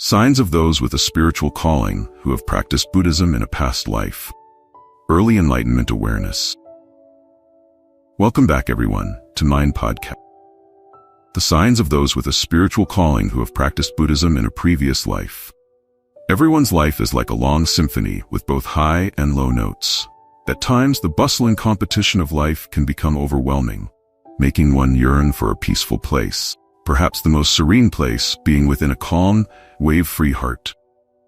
Signs of those with a spiritual calling who have practiced Buddhism in a past life. Early Enlightenment awareness. Welcome back, everyone, to Mind Podcast. The signs of those with a spiritual calling who have practiced Buddhism in a previous life. Everyone's life is like a long symphony with both high and low notes. At times, the bustle and competition of life can become overwhelming, making one yearn for a peaceful place. Perhaps the most serene place being within a calm, wave-free heart.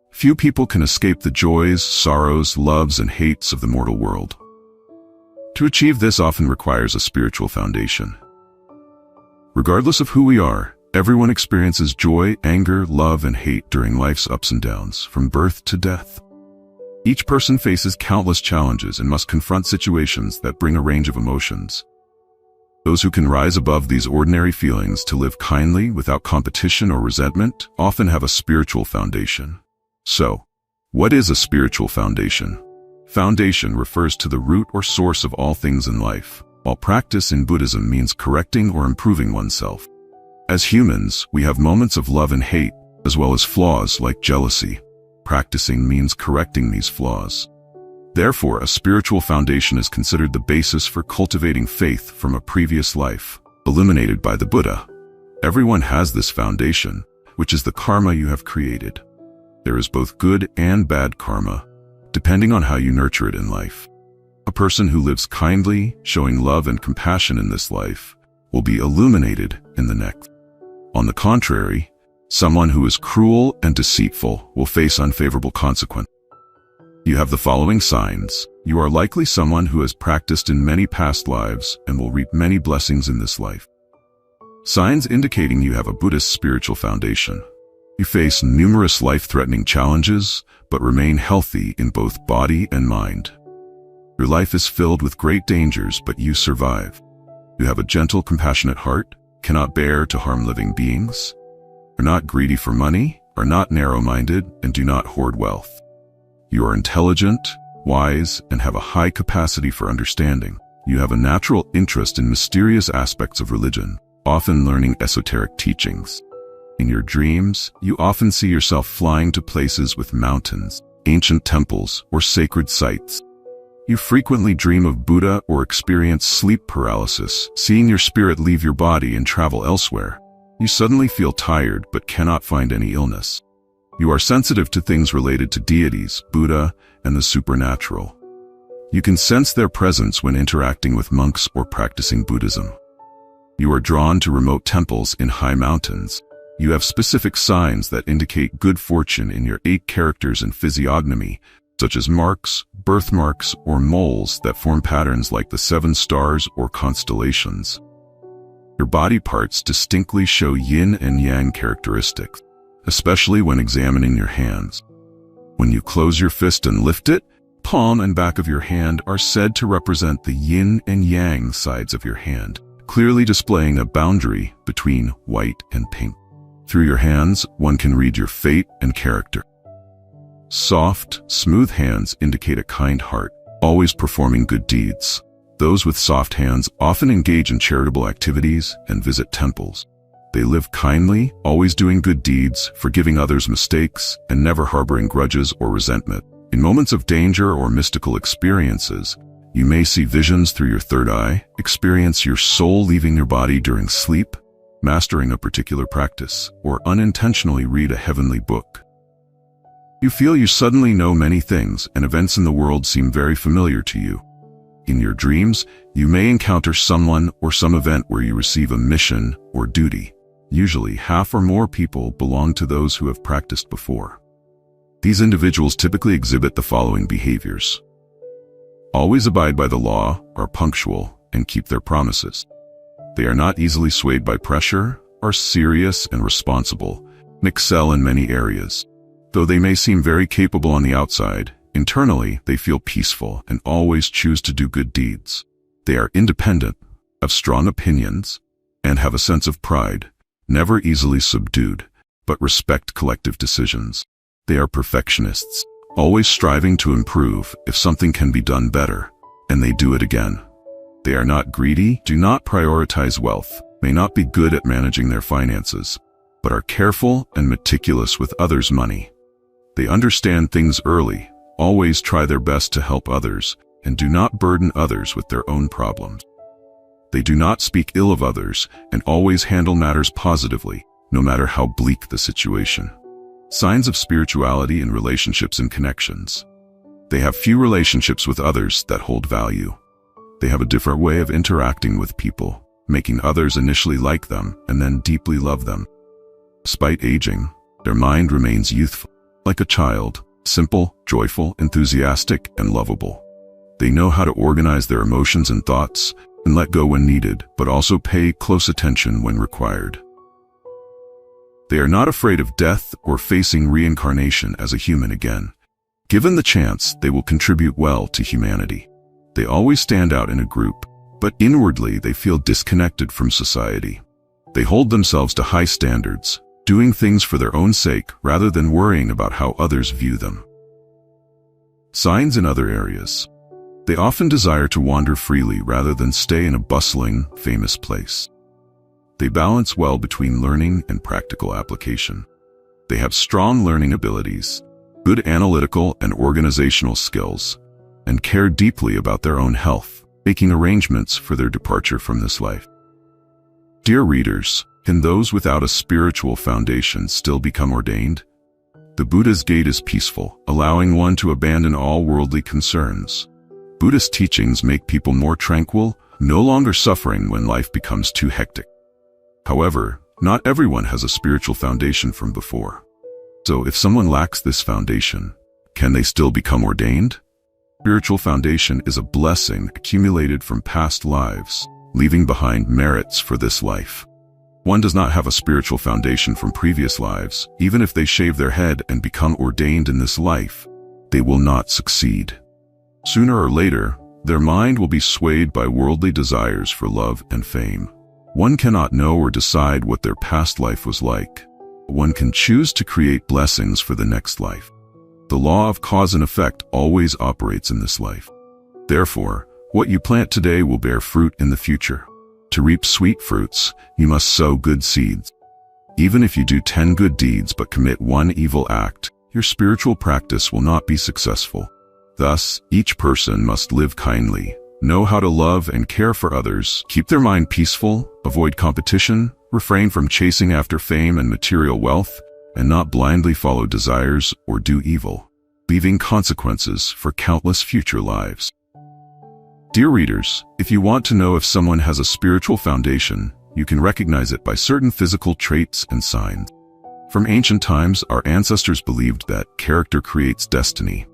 Few people can escape the joys, sorrows, loves, and hates of the mortal world. To achieve this often requires a spiritual foundation. Regardless of who we are, everyone experiences joy, anger, love, and hate during life's ups and downs, from birth to death. Each person faces countless challenges and must confront situations that bring a range of emotions. Those who can rise above these ordinary feelings to live kindly without competition or resentment often have a spiritual foundation. So, what is a spiritual foundation? Foundation refers to the root or source of all things in life, while practice in Buddhism means correcting or improving oneself. As humans, we have moments of love and hate, as well as flaws like jealousy. Practicing means correcting these flaws. Therefore, a spiritual foundation is considered the basis for cultivating faith from a previous life, illuminated by the Buddha. Everyone has this foundation, which is the karma you have created. There is both good and bad karma, depending on how you nurture it in life. A person who lives kindly, showing love and compassion in this life, will be illuminated in the next. On the contrary, someone who is cruel and deceitful will face unfavorable consequences. You have the following signs. You are likely someone who has practiced in many past lives and will reap many blessings in this life. Signs indicating you have a Buddhist spiritual foundation. You face numerous life-threatening challenges, but remain healthy in both body and mind. Your life is filled with great dangers, but you survive. You have a gentle, compassionate heart, cannot bear to harm living beings, are not greedy for money, are not narrow-minded, and do not hoard wealth. You are intelligent, wise, and have a high capacity for understanding. You have a natural interest in mysterious aspects of religion, often learning esoteric teachings. In your dreams, you often see yourself flying to places with mountains, ancient temples, or sacred sites. You frequently dream of Buddha or experience sleep paralysis, seeing your spirit leave your body and travel elsewhere. You suddenly feel tired but cannot find any illness. You are sensitive to things related to deities, Buddha, and the supernatural. You can sense their presence when interacting with monks or practicing Buddhism. You are drawn to remote temples in high mountains. You have specific signs that indicate good fortune in your 8 characters and physiognomy, such as marks, birthmarks, or moles that form patterns like the 7 stars or constellations. Your body parts distinctly show yin and yang characteristics, especially when examining your hands. When you close your fist and lift it, palm and back of your hand are said to represent the yin and yang sides of your hand, clearly displaying a boundary between white and pink. Through your hands, one can read your fate and character. Soft, smooth hands indicate a kind heart, always performing good deeds. Those with soft hands often engage in charitable activities and visit temples. They live kindly, always doing good deeds, forgiving others' mistakes, and never harboring grudges or resentment. In moments of danger or mystical experiences, you may see visions through your third eye, experience your soul leaving your body during sleep, mastering a particular practice, or unintentionally read a heavenly book. You feel you suddenly know many things, and events in the world seem very familiar to you. In your dreams, you may encounter someone or some event where you receive a mission or duty. Usually, half or more people belong to those who have practiced before. These individuals typically exhibit the following behaviors. Always abide by the law, are punctual, and keep their promises. They are not easily swayed by pressure, are serious and responsible, and excel in many areas. Though they may seem very capable on the outside, internally they feel peaceful and always choose to do good deeds. They are independent, have strong opinions, and have a sense of pride, never easily subdued, but respect collective decisions. They are perfectionists, always striving to improve if something can be done better, and they do it again. They are not greedy, do not prioritize wealth, may not be good at managing their finances. but are careful and meticulous with others' money. They understand things early, always try their best to help others, and do not burden others with their own problems. They do not speak ill of others and always handle matters positively, no matter how bleak the situation. Signs of spirituality in relationships and connections. They have few relationships with others that hold value. They have a different way of interacting with people, making others initially like them and then deeply love them. Despite aging, their mind remains youthful, like a child, simple, joyful, enthusiastic, and lovable. They know how to organize their emotions and thoughts and let go when needed, but also pay close attention when required. They are not afraid of death or facing reincarnation as a human again. Given the chance, they will contribute well to humanity. They always stand out in a group, but inwardly they feel disconnected from society. They hold themselves to high standards, doing things for their own sake rather than worrying about how others view them. Signs in other areas. They often desire to wander freely rather than stay in a bustling, famous place. They balance well between learning and practical application. They have strong learning abilities, good analytical and organizational skills, and care deeply about their own health, making arrangements for their departure from this life. Dear readers, can those without a spiritual foundation still become ordained? The Buddha's gate is peaceful, allowing one to abandon all worldly concerns. Buddhist teachings make people more tranquil, no longer suffering when life becomes too hectic. However, not everyone has a spiritual foundation from before. So if someone lacks this foundation, can they still become ordained? Spiritual foundation is a blessing accumulated from past lives, leaving behind merits for this life. One does not have a spiritual foundation from previous lives. Even if they shave their head and become ordained in this life, they will not succeed. Sooner or later, their mind will be swayed by worldly desires for love and fame. One cannot know or decide what their past life was like. One can choose to create blessings for the next life. The law of cause and effect always operates in this life. Therefore, what you plant today will bear fruit in the future. To reap sweet fruits, you must sow good seeds. Even if you do 10 good deeds but commit one evil act, your spiritual practice will not be successful. Thus, each person must live kindly, know how to love and care for others, keep their mind peaceful, avoid competition, refrain from chasing after fame and material wealth, and not blindly follow desires or do evil, leaving consequences for countless future lives. Dear readers, if you want to know if someone has a spiritual foundation, you can recognize it by certain physical traits and signs. From ancient times, our ancestors believed that character creates destiny.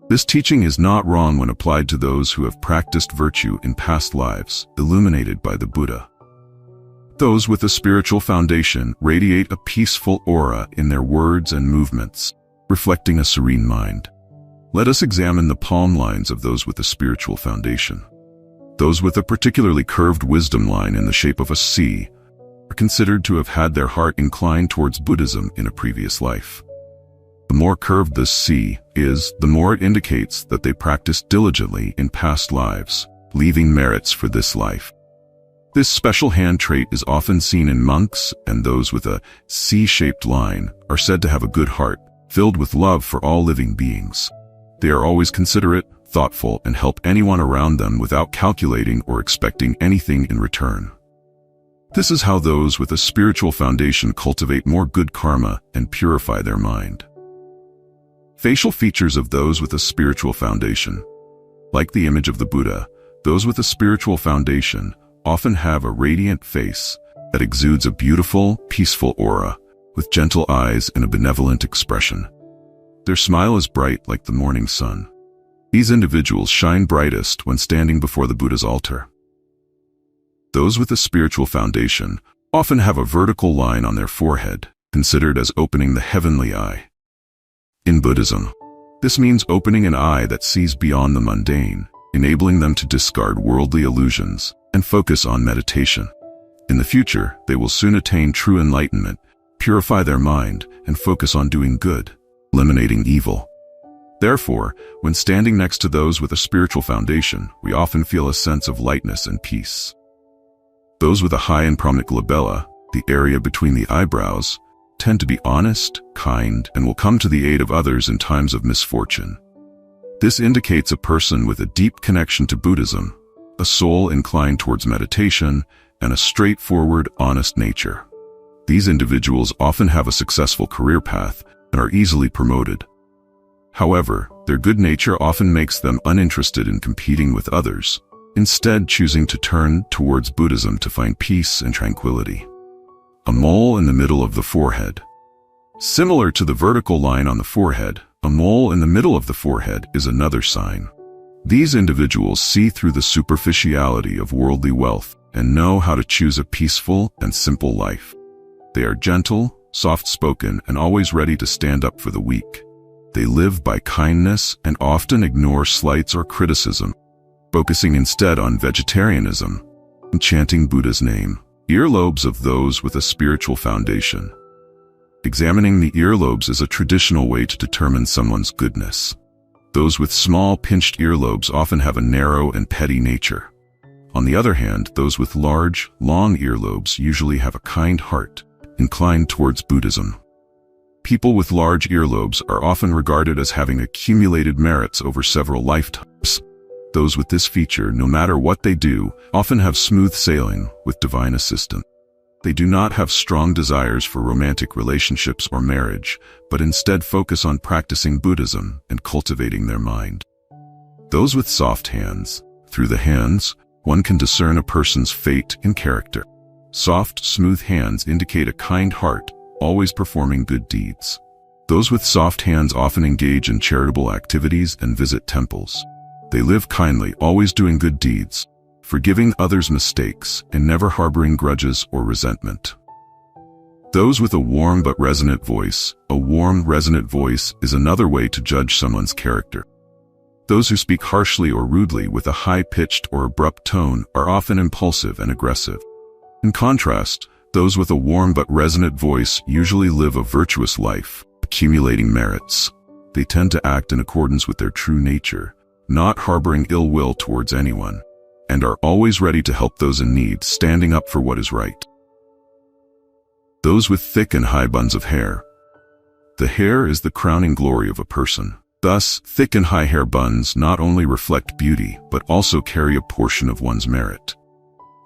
This teaching is not wrong when applied to those who have practiced virtue in past lives, illuminated by the Buddha. Those with a spiritual foundation radiate a peaceful aura in their words and movements, reflecting a serene mind. Let us examine the palm lines of those with a spiritual foundation. Those with a particularly curved wisdom line in the shape of a C are considered to have had their heart inclined towards Buddhism in a previous life. The more curved this C is, the more it indicates that they practiced diligently in past lives, leaving merits for this life. This special hand trait is often seen in monks, and those with a C-shaped line are said to have a good heart, filled with love for all living beings. They are always considerate, thoughtful, and help anyone around them without calculating or expecting anything in return. This is how those with a spiritual foundation cultivate more good karma and purify their mind. Facial features of those with a spiritual foundation. Like the image of the Buddha, those with a spiritual foundation often have a radiant face that exudes a beautiful, peaceful aura, with gentle eyes and a benevolent expression. Their smile is bright like the morning sun. These individuals shine brightest when standing before the Buddha's altar. Those with a spiritual foundation often have a vertical line on their forehead, considered as opening the heavenly eye. In Buddhism, this means opening an eye that sees beyond the mundane, enabling them to discard worldly illusions and focus on meditation. In the future, they will soon attain true enlightenment, purify their mind, and focus on doing good, eliminating evil. Therefore, when standing next to those with a spiritual foundation, we often feel a sense of lightness and peace. Those with a high and prominent glabella, the area between the eyebrows, tend to be honest, kind, and will come to the aid of others in times of misfortune. This indicates a person with a deep connection to Buddhism, a soul inclined towards meditation, and a straightforward, honest nature. These individuals often have a successful career path and are easily promoted. However, their good nature often makes them uninterested in competing with others, instead choosing to turn towards Buddhism to find peace and tranquility. A mole in the middle of the forehead. Similar to the vertical line on the forehead, a mole in the middle of the forehead is another sign. These individuals see through the superficiality of worldly wealth and know how to choose a peaceful and simple life. They are gentle, soft-spoken, and always ready to stand up for the weak. They live by kindness and often ignore slights or criticism, focusing instead on vegetarianism and chanting Buddha's name. Earlobes of those with a spiritual foundation. Examining the earlobes is a traditional way to determine someone's goodness. Those with small, pinched earlobes often have a narrow and petty nature. On the other hand, those with large, long earlobes usually have a kind heart, inclined towards Buddhism. People with large earlobes are often regarded as having accumulated merits over several lifetimes. Those with this feature, no matter what they do, often have smooth sailing with divine assistance. They do not have strong desires for romantic relationships or marriage, but instead focus on practicing Buddhism and cultivating their mind. Those with soft hands. Through the hands, one can discern a person's fate and character. Soft, smooth hands indicate a kind heart, always performing good deeds. Those with soft hands often engage in charitable activities and visit temples. They live kindly, always doing good deeds, forgiving others' mistakes, and never harboring grudges or resentment. Those with a warm but resonant voice. A warm, resonant voice is another way to judge someone's character. Those who speak harshly or rudely with a high-pitched or abrupt tone are often impulsive and aggressive. In contrast, those with a warm but resonant voice usually live a virtuous life, accumulating merits. They tend to act in accordance with their true nature, not harboring ill will towards anyone, and are always ready to help those in need, standing up for what is right. Those with thick and high buns of hair. The hair is the crowning glory of a person. Thus, thick and high hair buns not only reflect beauty, but also carry a portion of one's merit.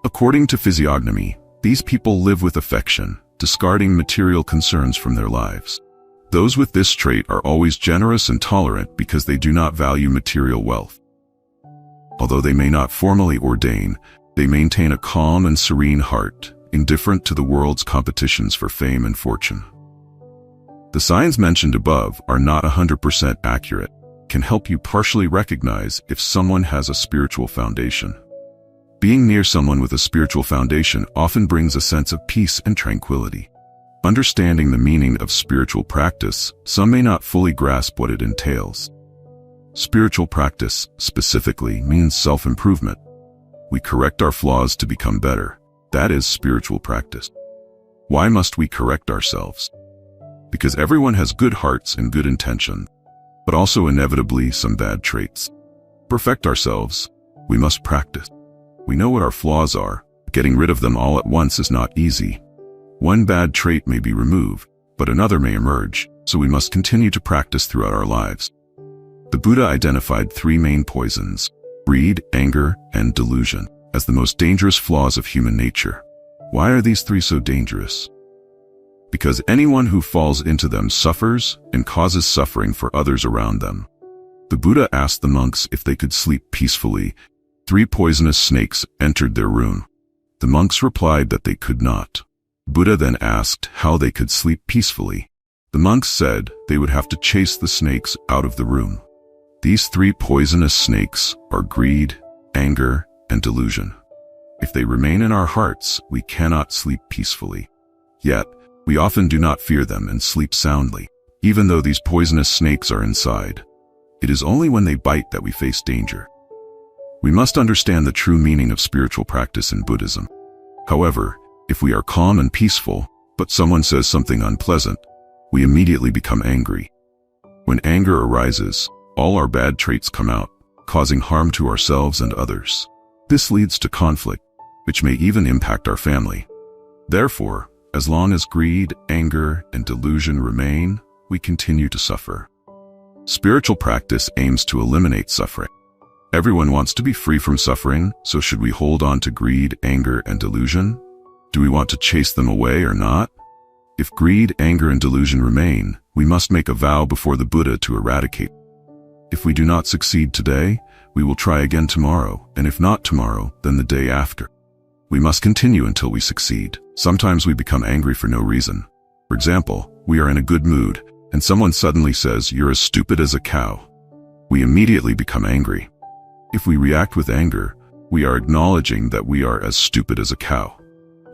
According to physiognomy, these people live with affection, discarding material concerns from their lives. Those with this trait are always generous and tolerant because they do not value material wealth. Although they may not formally ordain, they maintain a calm and serene heart, indifferent to the world's competitions for fame and fortune. The signs mentioned above are not 100% accurate, can help you partially recognize if someone has a spiritual foundation. Being near someone with a spiritual foundation often brings a sense of peace and tranquility. Understanding the meaning of spiritual practice, some may not fully grasp what it entails. Spiritual practice, specifically, means self-improvement. We correct our flaws to become better. That is spiritual practice. Why must we correct ourselves? Because everyone has good hearts and good intention, but also inevitably some bad traits. Perfect ourselves, we must practice. We know what our flaws are. Getting rid of them all at once is not easy. One bad trait may be removed, but another may emerge, so we must continue to practice throughout our lives. The Buddha identified three main poisons, greed, anger, and delusion, as the most dangerous flaws of human nature. Why are these three so dangerous? Because anyone who falls into them suffers and causes suffering for others around them. The Buddha asked the monks if they could sleep peacefully. 3 poisonous snakes entered their room. The monks replied that they could not. Buddha then asked how they could sleep peacefully. The monks said they would have to chase the snakes out of the room. These 3 poisonous snakes are greed, anger, and delusion. If they remain in our hearts, we cannot sleep peacefully. Yet, we often do not fear them and sleep soundly, even though these poisonous snakes are inside. It is only when they bite that we face danger. We must understand the true meaning of spiritual practice in Buddhism. However, if we are calm and peaceful, but someone says something unpleasant, we immediately become angry. When anger arises, all our bad traits come out, causing harm to ourselves and others. This leads to conflict, which may even impact our family. Therefore, As long as greed, anger, and delusion remain, we continue to suffer. Spiritual practice aims to eliminate suffering. Everyone wants to be free from suffering, so should we hold on to greed, anger, and delusion? Do we want to chase them away or not? If greed, anger, and delusion remain, we must make a vow before the Buddha to eradicate. If we do not succeed today, we will try again tomorrow, and if not tomorrow, then the day after. We must continue until we succeed. Sometimes we become angry for no reason. For example, we are in a good mood, and someone suddenly says, "You're as stupid as a cow." We immediately become angry. If we react with anger, we are acknowledging that we are as stupid as a cow.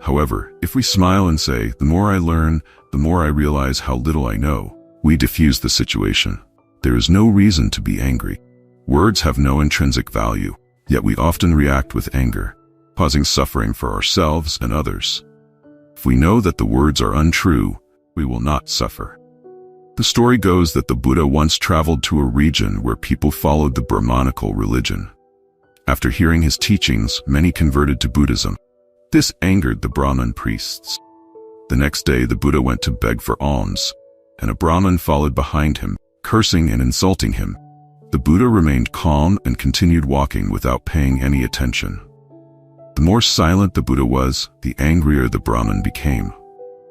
However, if we smile and say, "The more I learn, the more I realize how little I know," we diffuse the situation. There is no reason to be angry. Words have no intrinsic value, yet we often react with anger, causing suffering for ourselves and others. If we know that the words are untrue, we will not suffer. The story goes that the Buddha once traveled to a region where people followed the Brahmanical religion. After hearing his teachings, many converted to Buddhism. This angered the Brahmin priests. The next day, the Buddha went to beg for alms, and a Brahmin followed behind him, cursing and insulting him. The Buddha remained calm and continued walking without paying any attention. The more silent the Buddha was, the angrier the Brahmin became.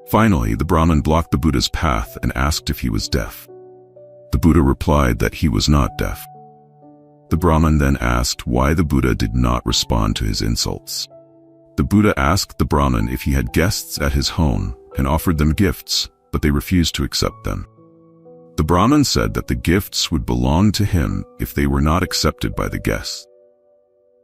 Finally, the Brahmin blocked the Buddha's path and asked if he was deaf. The Buddha replied that he was not deaf. The Brahmin then asked why the Buddha did not respond to his insults. The Buddha asked the Brahmin if he had guests at his home and offered them gifts, but they refused to accept them. The Brahmin said that the gifts would belong to him if they were not accepted by the guests.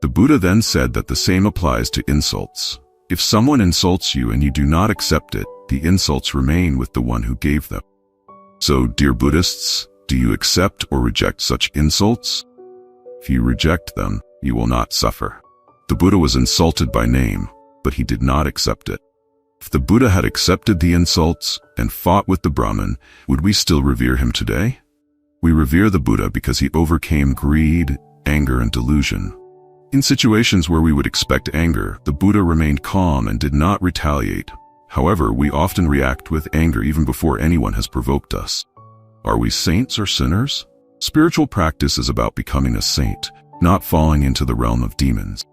The Buddha then said that the same applies to insults. If someone insults you and you do not accept it, the insults remain with the one who gave them. So, dear Buddhists, do you accept or reject such insults? If you reject them, you will not suffer. The Buddha was insulted by name, but he did not accept it. If the Buddha had accepted the insults and fought with the Brahmin, would we still revere him today? We revere the Buddha because he overcame greed, anger, and delusion. In situations where we would expect anger, the Buddha remained calm and did not retaliate. However, we often react with anger even before anyone has provoked us. Are we saints or sinners? Spiritual practice is about becoming a saint, not falling into the realm of demons.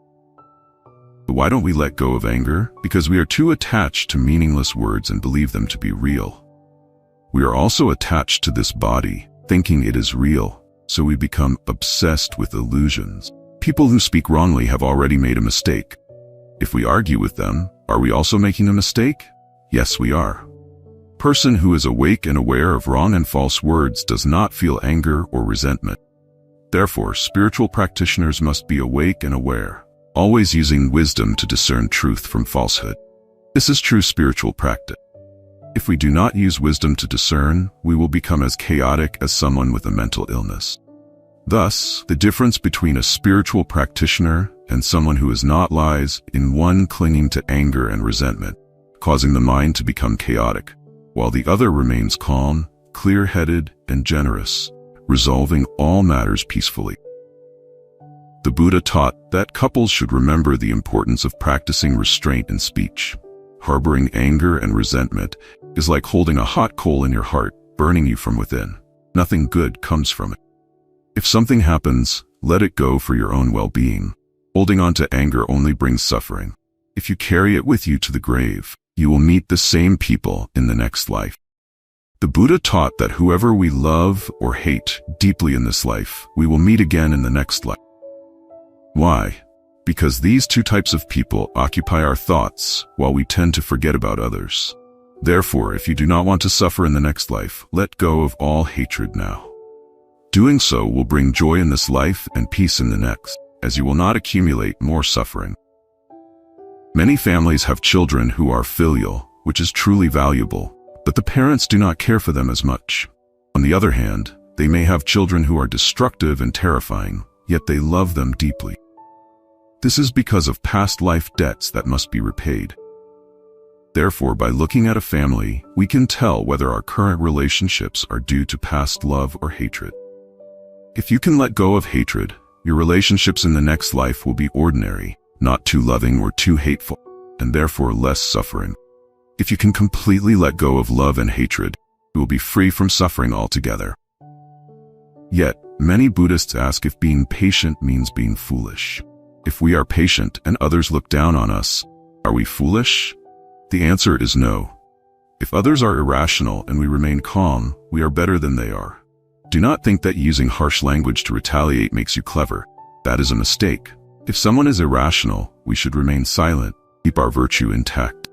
But why don't we let go of anger? Because we are too attached to meaningless words and believe them to be real. We are also attached to this body, thinking it is real, so we become obsessed with illusions. People who speak wrongly have already made a mistake. If we argue with them, are we also making a mistake? Yes, we are. A person who is awake and aware of wrong and false words does not feel anger or resentment. Therefore, spiritual practitioners must be awake and aware, always using wisdom to discern truth from falsehood. This is true spiritual practice. If we do not use wisdom to discern, we will become as chaotic as someone with a mental illness. Thus, the difference between a spiritual practitioner and someone who is not lies in one clinging to anger and resentment, causing the mind to become chaotic, while the other remains calm, clear-headed, and generous, resolving all matters peacefully. The Buddha taught that couples should remember the importance of practicing restraint in speech. Harboring anger and resentment is like holding a hot coal in your heart, burning you from within. Nothing good comes from it. If something happens, let it go for your own well-being. Holding on to anger only brings suffering. If you carry it with you to the grave, you will meet the same people in the next life. The Buddha taught that whoever we love or hate deeply in this life, we will meet again in the next life. Why? Because these two types of people occupy our thoughts while we tend to forget about others. Therefore, if you do not want to suffer in the next life, let go of all hatred now. Doing so will bring joy in this life and peace in the next, as you will not accumulate more suffering. Many families have children who are filial, which is truly valuable, but the parents do not care for them as much. On the other hand, they may have children who are destructive and terrifying, yet they love them deeply. This is because of past life debts that must be repaid. Therefore, by looking at a family, we can tell whether our current relationships are due to past love or hatred. If you can let go of hatred, your relationships in the next life will be ordinary, not too loving or too hateful, and therefore less suffering. If you can completely let go of love and hatred, you will be free from suffering altogether. Yet, many Buddhists ask if being patient means being foolish. If we are patient and others look down on us, are we foolish? The answer is no. If others are irrational and we remain calm, we are better than they are. Do not think that using harsh language to retaliate makes you clever. That is a mistake. If someone is irrational, we should remain silent, keep our virtue intact.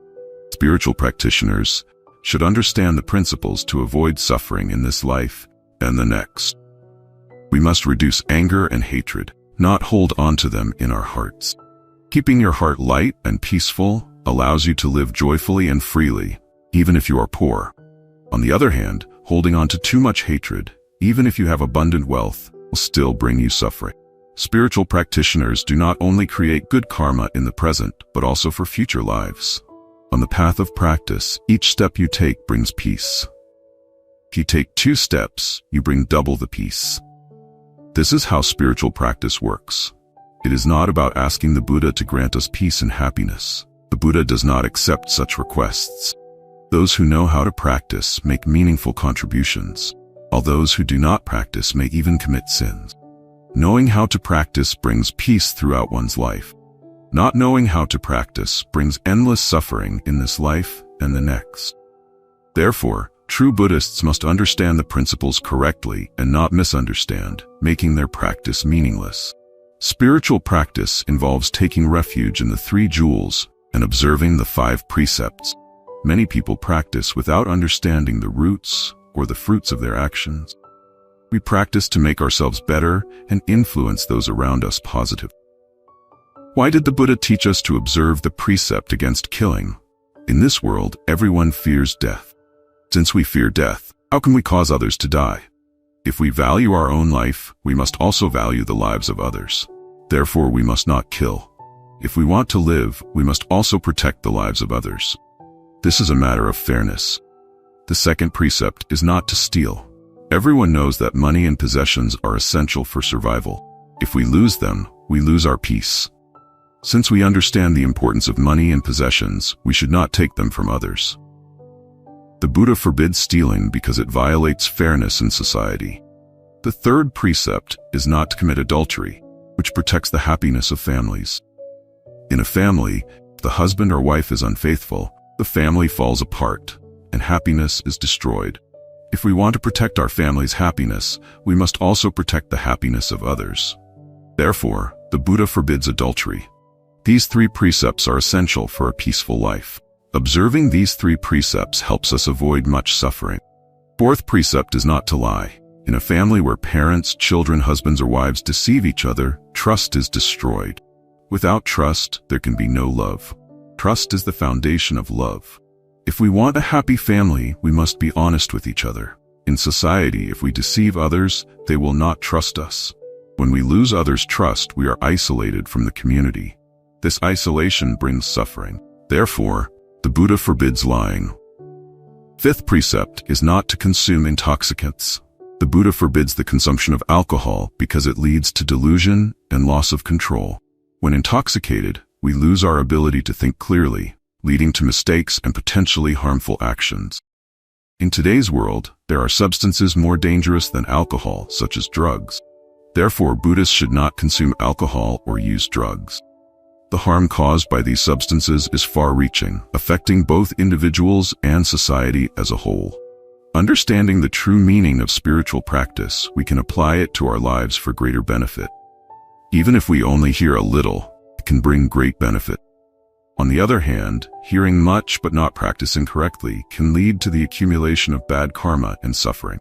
Spiritual practitioners should understand the principles to avoid suffering in this life and the next. We must reduce anger and hatred, not hold on to them in our hearts. Keeping your heart light and peaceful allows you to live joyfully and freely, even if you are poor. On the other hand, holding on to too much hatred, even if you have abundant wealth, will still bring you suffering. Spiritual practitioners do not only create good karma in the present, but also for future lives. On the path of practice, each step you take brings peace. If you take 2 steps, you bring double the peace. This is how spiritual practice works. It is not about asking the Buddha to grant us peace and happiness. The Buddha does not accept such requests. Those who know how to practice make meaningful contributions, while those who do not practice may even commit sins. Knowing how to practice brings peace throughout one's life. Not knowing how to practice brings endless suffering in this life and the next. Therefore, true Buddhists must understand the principles correctly and not misunderstand, making their practice meaningless. Spiritual practice involves taking refuge in the 3 jewels and observing the 5 precepts. Many people practice without understanding the roots or the fruits of their actions. We practice to make ourselves better and influence those around us positively. Why did the Buddha teach us to observe the precept against killing? In this world, everyone fears death. Since we fear death, how can we cause others to die? If we value our own life, we must also value the lives of others. Therefore, we must not kill. If we want to live, we must also protect the lives of others. This is a matter of fairness. The second precept is not to steal. Everyone knows that money and possessions are essential for survival. If we lose them, we lose our peace. Since we understand the importance of money and possessions, we should not take them from others. The Buddha forbids stealing because it violates fairness in society. The third precept is not to commit adultery, which protects the happiness of families. In a family, if the husband or wife is unfaithful, the family falls apart, and happiness is destroyed. If we want to protect our family's happiness, we must also protect the happiness of others. Therefore, the Buddha forbids adultery. These 3 precepts are essential for a peaceful life. Observing these 3 precepts helps us avoid much suffering. Fourth precept is not to lie. In a family where parents, children, husbands, or wives deceive each other, trust is destroyed. Without trust, there can be no love. Trust is the foundation of love. If we want a happy family, we must be honest with each other. In society, if we deceive others, they will not trust us. When we lose others' trust, we are isolated from the community. This isolation brings suffering. Therefore, the Buddha forbids lying. Fifth precept is not to consume intoxicants. The Buddha forbids the consumption of alcohol because it leads to delusion and loss of control. When intoxicated, we lose our ability to think clearly, leading to mistakes and potentially harmful actions. In today's world, there are substances more dangerous than alcohol, such as drugs. Therefore, Buddhists should not consume alcohol or use drugs. The harm caused by these substances is far-reaching, affecting both individuals and society as a whole. Understanding the true meaning of spiritual practice, we can apply it to our lives for greater benefit. Even if we only hear a little, it can bring great benefit. On the other hand, hearing much but not practicing correctly can lead to the accumulation of bad karma and suffering.